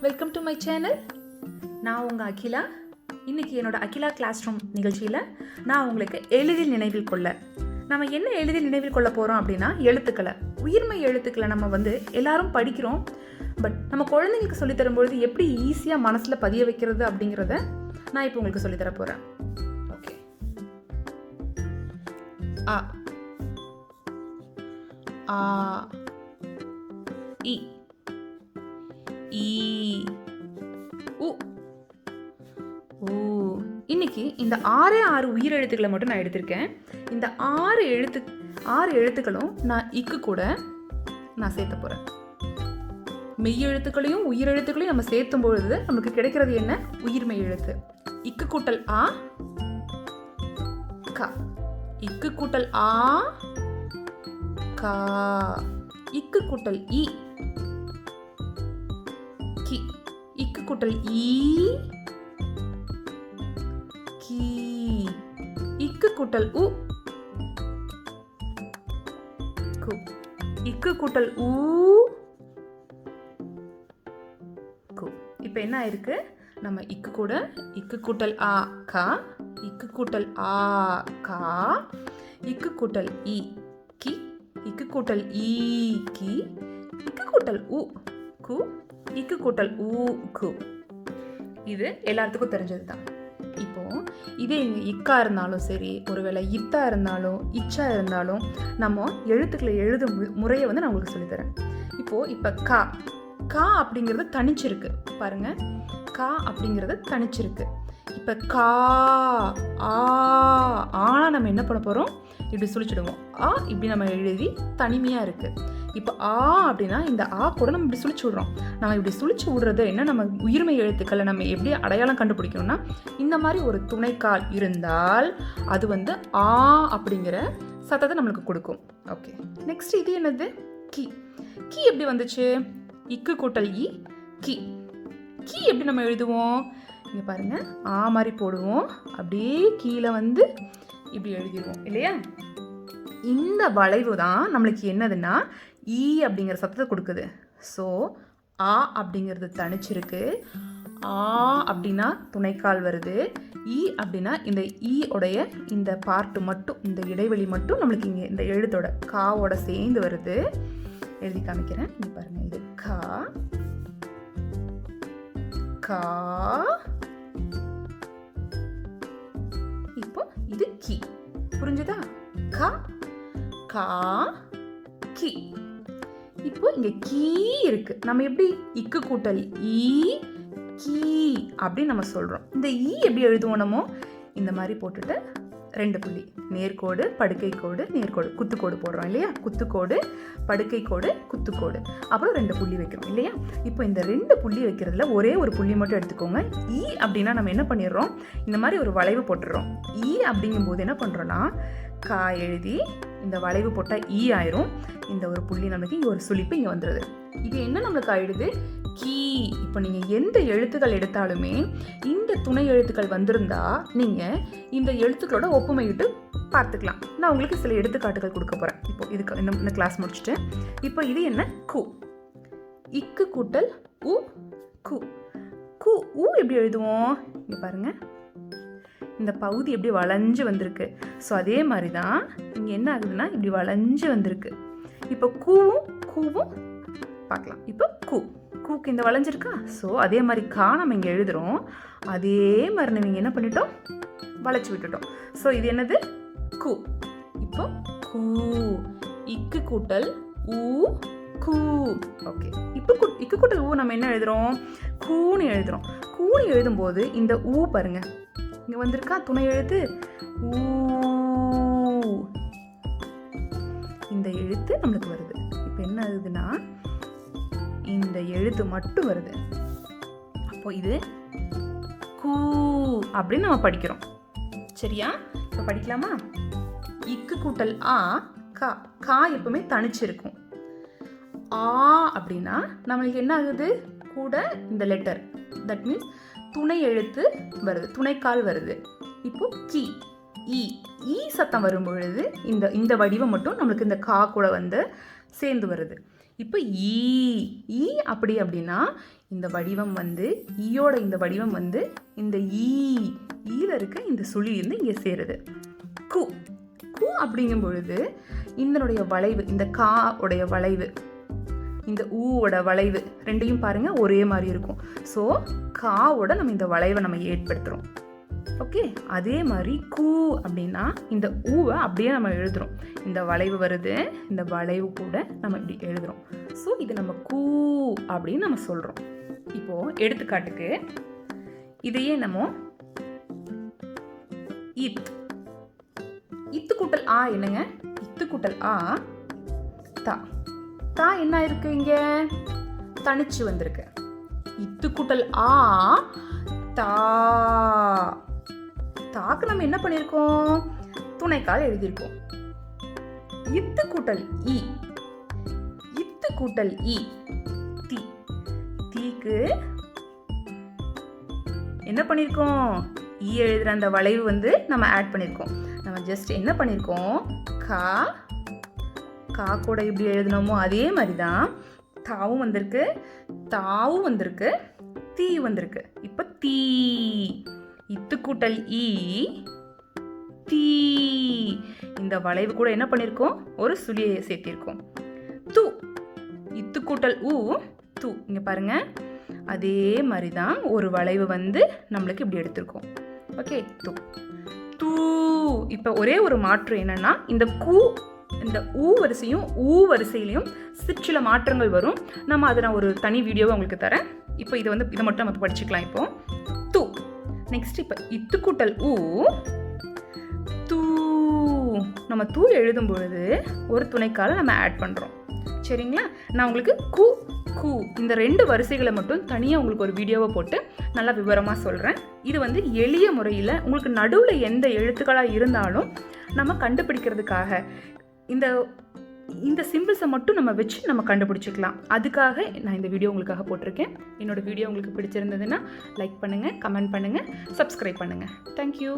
Welcome to my channel. நான் உங்கள் அகிலா. இன்றைக்கி என்னோடய அகிலா கிளாஸ் ரூம் நிகழ்ச்சியில் நான் உங்களுக்கு எளிதில் நினைவில் கொள்ள நம்ம என்ன எளிதில் நினைவில் கொள்ள போகிறோம் அப்படின்னா எழுத்துக்களை, உயிர்மை எழுத்துக்களை நம்ம எல்லாரும் படிக்கிறோம். பட் நம்ம குழந்தைங்களுக்கு சொல்லித்தரும்பொழுது எப்படி ஈஸியாக மனசில் பதிய வைக்கிறது அப்படிங்கிறத நான் இப்போ உங்களுக்கு சொல்லித்தர போகிறேன். ஓகே. அ ஆ இ ஈ உ ஊ. இன்னைக்கு இந்த 6 உயிரெழுத்துக்களை மட்டும் நான் எடுத்திருக்கேன். இந்த 6 எழுத்துக்களும் நான் இக்கு கூட நான் சேர்த்த போகிறேன். மெய் எழுத்துக்களையும் உயிரெழுத்துக்களையும் நம்ம சேர்த்தும் பொழுது நமக்கு கிடைக்கிறது என்ன? உயிர்மெய் எழுத்து. இக்கு கூட்டல் ஆ கா. இக்கு கூட்டல் ஆ கா. இக்கு கூட்டல் இ கி. இக்கு கூட்டல் ஈ கீ. இக்கு கூட்டல் உ கு. இக்கு கூட்டல் ஊ கு. இப்போ என்ன ஆயிருக்கு? நம்ம இக்கு கூட இக்கு கூட்டல் ஆ கா, இக்கு கூட்டல் ஆ கா, இக்கு கூட்டல் இ கி, இக்கு கூட்டல் ஈ கி, இக்கு கூட்டல் உ கு, இக்கு கூட்டல் ஊ கு. இது எல்லாத்துக்கும் தெரிஞ்சது தான். இப்போ இதே இக்கா இருந்தாலும் சரி, ஒருவேளை இத்தா இருந்தாலும் இச்சா இருந்தாலும் நம்ம எழுத்துக்களை எழுதும் முறையை நான் உங்களுக்கு சொல்லித்தரேன். இப்போ கா கா அப்படிங்கிறது தனிச்சிருக்கு பாருங்க. கா அப்படிங்கிறது தனிச்சிருக்கு. இப்போ கா ஆ ஆனா நம்ம என்ன பண்ண போகிறோம்? இப்படி சுழிச்சிடுவோம். ஆ இப்படி நம்ம எழுதி தனிமையாக இருக்குது. இப்போ ஆ அப்படின்னா இந்த ஆ கூட நம்ம இப்படி சுழிச்சு விடுறோம். நம்ம இப்படி சுழிச்சு விடுறது என்ன? நம்ம உயிர்மை எழுத்துக்களை நம்ம எப்படி அடையாளம் கண்டுபிடிக்கணும்னா, இந்த மாதிரி ஒரு துணைக்கால் இருந்தால் அது ஆ அப்படிங்கிற சத்தத்தை நம்மளுக்கு கொடுக்கும். ஓகே. நெக்ஸ்ட் இது என்னது? கி. கி எப்படி வந்துச்சு? இக்கு கூட்டல் இ கி. கி எப்படி நம்ம எழுதுவோம்? இங்கே பாருங்க, ஆ மாதிரி போடுவோம், அப்படியே கீழே இப்படி எழுதிடுவோம் இல்லையா? இந்த வளைவு தான் நம்மளுக்கு என்னதுன்னா ஈ அப்படிங்கிற சத்தத்தை கொடுக்குது. ஸோ ஆ அப்படிங்கிறது தனிச்சிருக்கு, ஆ அப்படின்னா துணைக்கால் வருது, ஈ அப்படின்னா இந்த ஈ உடைய இந்த பார்ட்டு மட்டும், இந்த இடைவெளி மட்டும் நம்மளுக்கு இங்கே இந்த எழுத்தோட காவோட சேர்ந்து வருது. எழுதி காமிக்கிறேன். இங்கே பாருங்க, இது கா கா. இப்போ இது கி. புரிஞ்சுதா? கா கா கி. இப்போ இங்க கீ இருக்கு. நம்ம எப்படி இக்கு கூட்டல் ஈ கீ அப்படின்னு நம்ம சொல்றோம். இந்த ஈ எப்படி எழுதுவோம்? நம்ம இந்த மாதிரி போட்டுட்டு 2 புள்ளி, நேர்கோடு படுக்கை கோடு நேர்கோடு குத்துக்கோடு போடுறோம் இல்லையா? குத்துக்கோடு படுக்கை கோடு குத்துக்கோடு, அப்புறம் 2 புள்ளி வைக்கிறோம் இல்லையா? இப்போ இந்த 2 புள்ளி வைக்கிறதுல ஒரே ஒரு புள்ளி மட்டும் எடுத்துக்கோங்க. ஈ அப்படின்னா நம்ம என்ன பண்ணிடுறோம்? இந்த மாதிரி ஒரு வளைவு போட்டுடுறோம். ஈ அப்படிங்கும்போது என்ன பண்ணுறோன்னா, கா எழுதி இந்த வளைவு போட்டால் ஈ ஆயிரும். இந்த ஒரு புள்ளி நமக்கு இங்கே ஒரு சுழிப்பு இங்கே வந்துடுது. இது என்ன நம்மளுக்கு ஆயிடுது? கீ. இப்போ நீங்கள் எந்த எழுத்துக்கள் எடுத்தாலுமே இந்த துணை எழுத்துக்கள் வந்திருந்தா நீங்கள் இந்த எழுத்துக்களோட ஒப்புமையிட்டு பார்த்துக்கலாம். நான் உங்களுக்கு சில எடுத்துக்காட்டுகள் கொடுக்க போகிறேன். இப்போ இதுக்கு இந்த கிளாஸ் முடிச்சுட்டு இப்போ இது என்ன? கு. இக்கு கூட்டல் உ கு. கு உ எப்படி எழுதுவோம்? இங்கே பாருங்கள், இந்த பகுதி எப்படி வளைஞ்சு வந்திருக்கு. ஸோ அதே மாதிரி தான் இங்கே என்ன ஆகுதுன்னா இப்படி வளைஞ்சு வந்திருக்கு. இப்போ கூவும் பார்க்கலாம். இப்போ கூக்கு இந்த வளைஞ்சிருக்கா? ஸோ அதே மாதிரி கா நம்ம இங்கே எழுதுகிறோம். அதே மாதிரி நம்ம இங்கே என்ன பண்ணிட்டோம்? வளைச்சி விட்டுட்டோம். ஸோ இது என்னது? கு. இப்போ கூ. இக்கு கூட்டல் ஊ கூ. ஓகே. இப்போ இக்கு கூட்டல் ஊ நம்ம என்ன எழுதுகிறோம்? கூன்னு எழுதுகிறோம். கூன்னு எழுதும்போது இந்த ஊ பாருங்க இங்கே வந்திருக்கா துணை எழுத்து ஊ. இந்த எழுத்து நம்மளுக்கு வருது. இப்போ என்ன ஆகுதுன்னா இந்த எழுத்து மட்டும் வருது. அப்போ இது கூ அப்படின்னு நம்ம படிக்கிறோம். சரியா? இப்போ படிக்கலாமா? இக்கு கூட்டல் ஆ கா. கா எப்பவுமே தனிச்சிருக்கும். ஆ அப்படின்னா நம்மளுக்கு என்ன ஆகுது? கூட இந்த லெட்டர், தட் மீன்ஸ் துணை எழுத்து வருது, துணைக்கால் வருது. இப்போ கி ஈ. ஈ சத்தம் வரும் பொழுது இந்த வடிவம் மட்டும் நம்மளுக்கு இந்த கா கூட சேர்ந்து வருது. இப்போ ஈ ஈ அப்படின்னா இந்த வடிவம் வந்து ஈயோட இந்த வடிவம் வந்து இந்த ஈல இருக்க இந்த சுழி இருந்து இங்கே சேருது. கு கு அப்படிங்கும் பொழுது இதனுடைய வளைவு, இந்த கா உடைய வளைவு, இந்த ஊவோட வளைவு ரெண்டையும் பாருங்க ஒரே மாதிரி இருக்கும். ஸோ காவோட நம்ம இந்த வளைவை நம்ம ஏற்படுத்துகிறோம். ஓகே, அதே மாதிரி கூ அப்படின்னா இந்த ஊவை அப்படியே நம்ம எழுதுறோம். இந்த வளைவு வருது, இந்த வளைவு கூட நம்ம இப்படி எழுதுறோம். ஸோ இது நம்ம கூ அப்படின்னு நம்ம சொல்கிறோம். இப்போது எடுத்துக்காட்டுக்கு இதையே நம்ம இத்து கூட்டல் ஆ என்னங்க? இத்து கூட்டல் ஆ தா. தா என்ன இருக்கு? இங்க தனிச்சு வந்திருக்கு. இத்து கூட்டல் ஆ தா. தாக்கு நம்ம என்ன பண்ணியிருக்கோம்? துணைக்கால் எழுதியிருக்கோம். இத்து கூட்டல் இ, இத்து கூட்டல் இ தீ. தீக்கு என்ன பண்ணியிருக்கோம்? ஈ எழுதுகிற அந்த வளைவு வந்து நம்ம ஆட் பண்ணியிருக்கோம். நம்ம ஜஸ்ட் என்ன பண்ணியிருக்கோம்? கா கா கூட இப்படி எழுதினோமோ அதே மாதிரி தான் தாவும் வந்திருக்கு, தாவும் வந்திருக்கு, தீ வந்திருக்கு. இப்போ தீ. இத்து கூட்டல் ஈ தீ. இந்த வளைவு கூட என்ன பண்ணியிருக்கோம்? ஒரு சுழியை சேர்த்திருக்கோம். து. இத்து கூட்டல் ஊ து. இங்கே பாருங்க, அதே மாதிரி தான் ஒரு வளைவு வந்து நம்மளுக்கு இப்படி எடுத்திருக்கோம். ஓகே, து தூ. இப்போ ஒரே ஒரு மாற்றம் என்னன்னா, இந்த கூ இந்த ஊ வரிசையும் ஊ வரிசையிலையும் சிற்சில மாற்றங்கள் வரும். நம்ம அதை நான் ஒரு தனி வீடியோவை உங்களுக்கு தரேன். இப்போ இதை மட்டும் நம்ம படிச்சுக்கலாம். இப்போ து. நெக்ஸ்ட் இப்போ இத்து கூட்டல் ஊ தூ. நம்ம தூ எழுதும் பொழுது ஒரு துணைக்கால நம்ம ஆட் பண்ணுறோம். சரிங்களா? நான் உங்களுக்கு கு கு இந்த 2 வரிசைகளை மட்டும் தனியாக உங்களுக்கு ஒரு வீடியோவை போட்டு நல்லா விவரமாக சொல்கிறேன். இது வந்து எளிய முறையில் உங்களுக்கு நடுவில் எந்த எழுத்துக்களாக இருந்தாலும் நம்ம கண்டுபிடிக்கிறதுக்காக இந்த சிம்பிள்ஸை மட்டும் நம்ம வச்சு நம்ம கண்டுபிடிச்சிக்கலாம். அதுக்காக நான் இந்த வீடியோ உங்களுக்காக போட்டிருக்கேன். என்னோடய வீடியோ உங்களுக்கு பிடிச்சிருந்ததுன்னா லைக் பண்ணுங்கள், கமெண்ட் பண்ணுங்கள், சப்ஸ்கிரைப் பண்ணுங்கள். தேங்க்யூ.